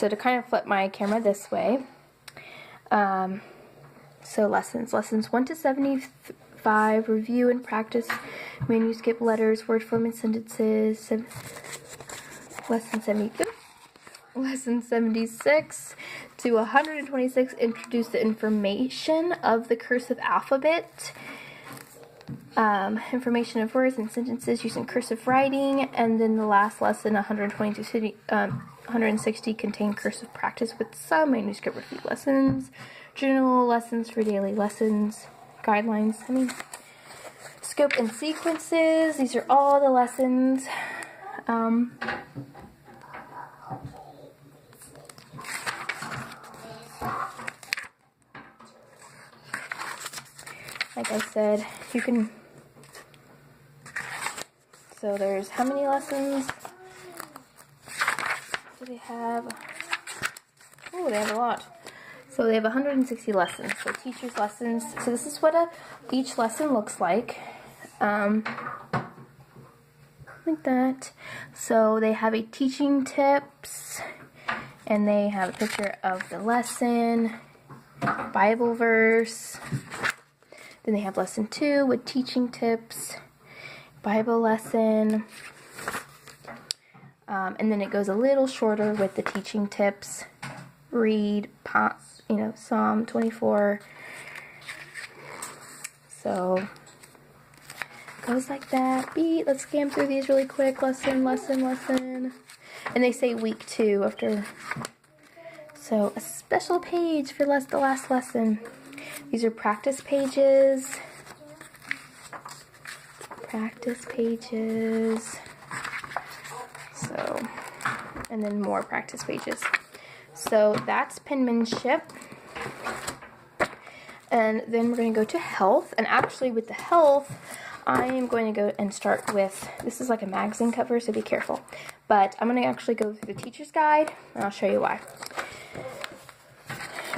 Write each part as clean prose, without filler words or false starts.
So to kind of flip my camera this way, so lessons 1 to 75, review and practice manuscript letters, word form and sentences. Lesson 76 to 126, introduce the information of the cursive alphabet, information of words and sentences using cursive writing, and then the last lesson, 160, contain cursive practice with some manuscript review lessons, journal lessons for daily lessons, guidelines, scope and sequences. These are all the lessons. Like I said, you can, so there's how many lessons do they have? Oh, they have a lot. So they have 160 lessons, so teacher's lessons. So this is what each lesson looks like. Like that. So they have a teaching tips, and they have a picture of the lesson, Bible verse. Then they have lesson 2 with teaching tips, Bible lesson, and then it goes a little shorter with the teaching tips. Read, Psalm 24. So goes like that. Let's scan through these really quick. Lesson. And they say week 2 after. So a special page for the last lesson. These are practice pages. So, and then more practice pages. So that's penmanship. And then we're going to go to health. And actually with the health, I am going to go and start with, this is like a magazine cover, so be careful. But I'm going to actually go through the teacher's guide, and I'll show you why.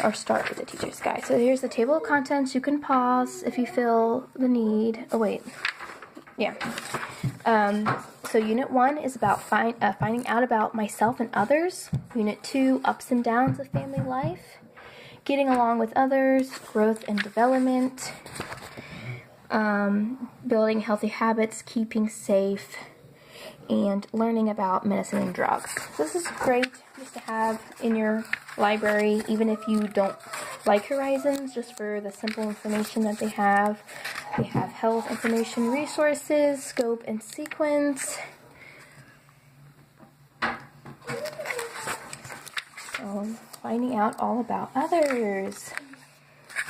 Or start with the teacher's guide. So here's the table of contents. You can pause if you feel the need. Oh wait, yeah. So Unit 1 is about finding out about myself and others. Unit 2, ups and downs of family life. Getting along with others, growth and development. Building healthy habits, keeping safe, and learning about medicine and drugs. This is great just to have in your library, even if you don't like Horizons, just for the simple information that they have. They have health information, resources, scope and sequence. So, finding out all about others.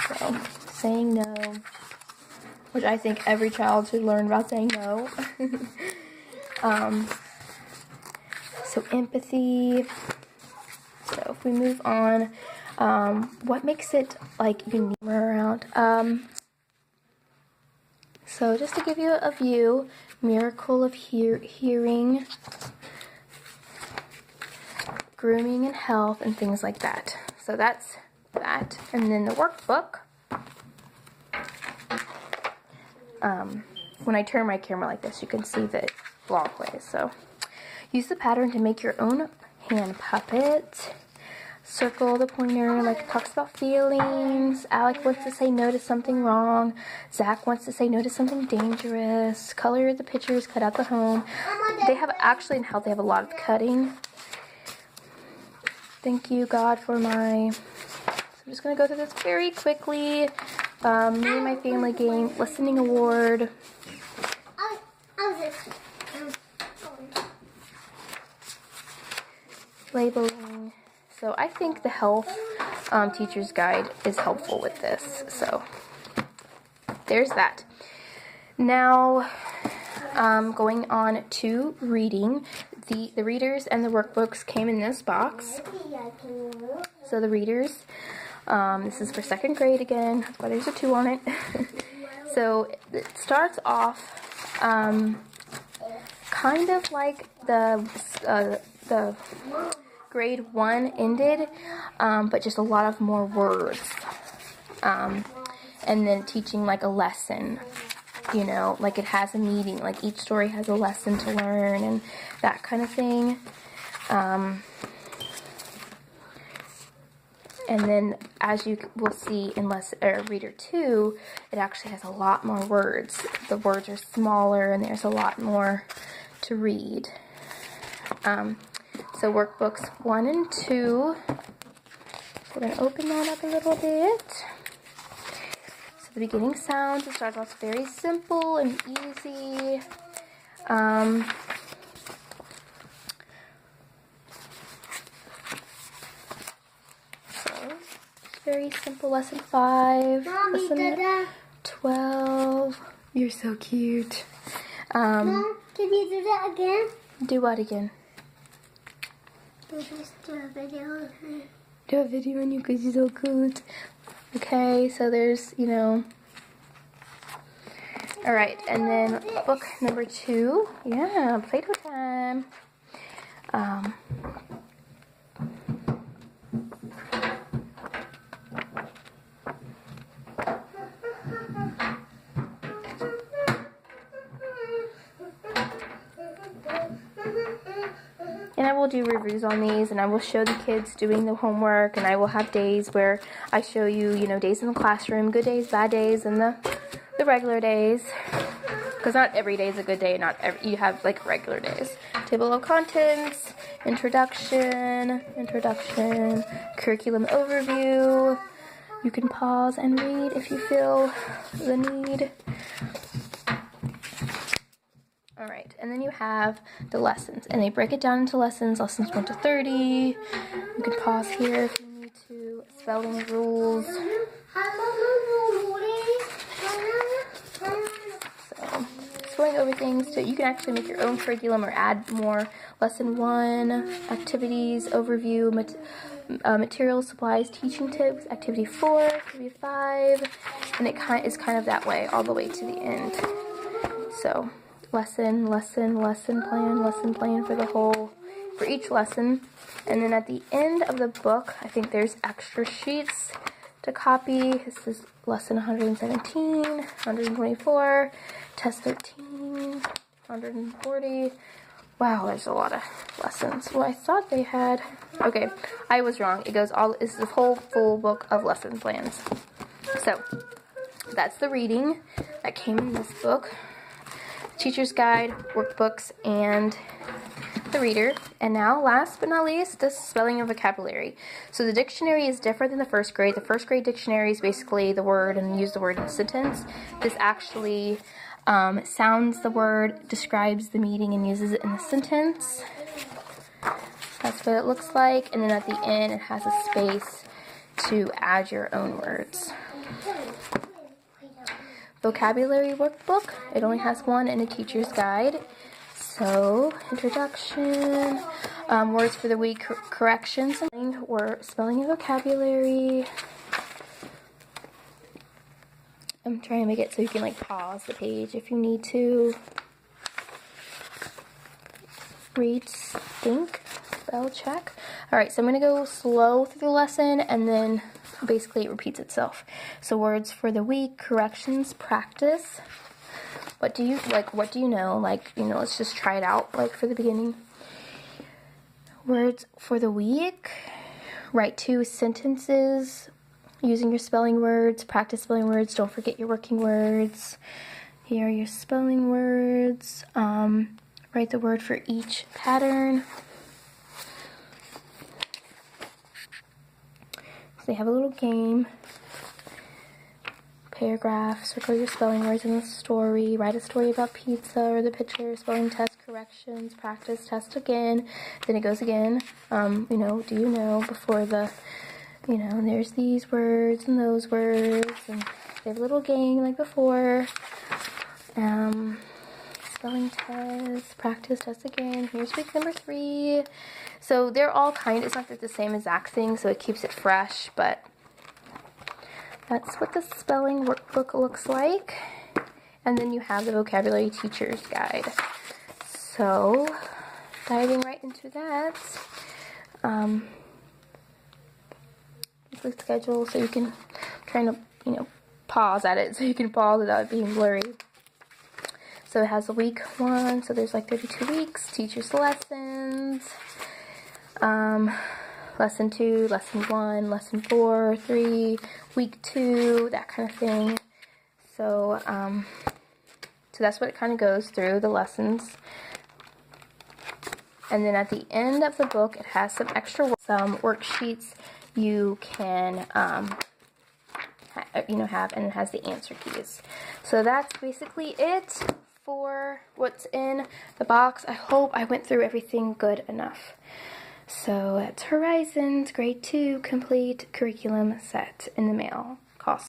So, saying no, which I think every child should learn about saying no. So empathy. So if we move on, what makes it like unique around? So just to give you a view, miracle of hearing, grooming and health, and things like that. So that's that. And then the workbook. When I turn my camera like this, you can see the long ways. So use the pattern to make your own hand puppet. Circle the pointer, like it talks about feelings. Alec wants to say no to something wrong. Zach wants to say no to something dangerous. Color the pictures, cut out the home. They have, actually in health, they have a lot of cutting. Thank you, God, for my... So I'm just going to go through this very quickly. Me and my family game, listening award. Labeling. So I think the health teacher's guide is helpful with this. So there's that. Now going on to reading. The readers and the workbooks came in this box. So the readers, this is for 2nd grade again. That's why there's a 2 on it. So it starts off kind of like the grade 1 ended, but just a lot of more words, and then teaching like a lesson, you know, like it has a meaning, like each story has a lesson to learn and that kind of thing. And then, as you will see in Reader 2, it actually has a lot more words. The words are smaller and there's a lot more to read. So workbooks 1 and 2, we're going to open that up a little bit. So the beginning sounds, it starts off very simple and easy. Very simple. Lesson 5, Mommy, lesson 12. You're so cute. Mom, can you do that again? Do what again? Just do a video. Do a video on you because you're so cute. Okay, so there's, you know. Alright, and then book number 2. Yeah, Play-Doh time. And I will do reviews on these, and I will show the kids doing the homework, and I will have days where I show you, you know, days in the classroom, good days, bad days, and the regular days. Because not every day is a good day, you have like regular days. Table of contents, introduction, curriculum overview. You can pause and read if you feel the need. Alright, and then you have the lessons, and they break it down into lessons 1 to 30. You can pause here if you need to. Spelling rules. So, just going over things, so you can actually make your own curriculum or add more. Lesson 1, activities, overview, materials, supplies, teaching tips. Activity 4, activity 5, and it is kind of that way all the way to the end. So, lesson plan for each lesson. And then at the end of the book, I think there's extra sheets to copy. This is lesson 117, 124, test 13, 140. Wow, there's a lot of lessons. Well, I thought they had, okay, I was wrong. It goes it's the whole full book of lesson plans. So, that's the reading that came in this book. Teacher's guide, workbooks, and the reader. And now, last but not least, the spelling and vocabulary. So the dictionary is different than the first grade. The first grade dictionary is basically the word and use the word in a sentence. This actually sounds the word, describes the meaning, and uses it in a sentence. That's what it looks like. And then at the end, it has a space to add your own words. Vocabulary workbook, it only has 1 and a teacher's guide. So, introduction, words for the week, corrections, spelling and vocabulary. I'm trying to make it so you can like pause the page if you need to. Read, think, spell check. Alright, so I'm going to go slow through the lesson and then basically it repeats itself. So words for the week, corrections, practice. What do you know? Like, you know, let's just try it out like for the beginning. Words for the week. Write 2 sentences using your spelling words. Practice spelling words. Don't forget your working words. Here are your spelling words. Write the word for each pattern. So they have a little game. Paragraph, circle your spelling words in the story, write a story about pizza or the picture, spelling test, corrections, practice, test again, then it goes again, you know, do you know, before the, you know, there's these words and those words, and they have a little game like before, spelling test, practice, test again, here's week number 3, so they're all it's not the same exact thing, so it keeps it fresh, but that's what the spelling workbook looks like. And then you have the vocabulary teacher's guide. So, diving right into that. Weekly schedule, so you can, I'm trying to, you know, pause at it so you can pause without it being blurry. So it has a week 1, so there's like 32 weeks, teacher's lessons. lesson 2, lesson 1, lesson 4, 3, week 2, that kind of thing. So, so that's what it kind of goes through, the lessons. And then at the end of the book, it has some extra some worksheets you can have, and it has the answer keys. So that's basically it for what's in the box. I hope I went through everything good enough. So that's Horizons Grade 2 Complete Curriculum Set in the mail.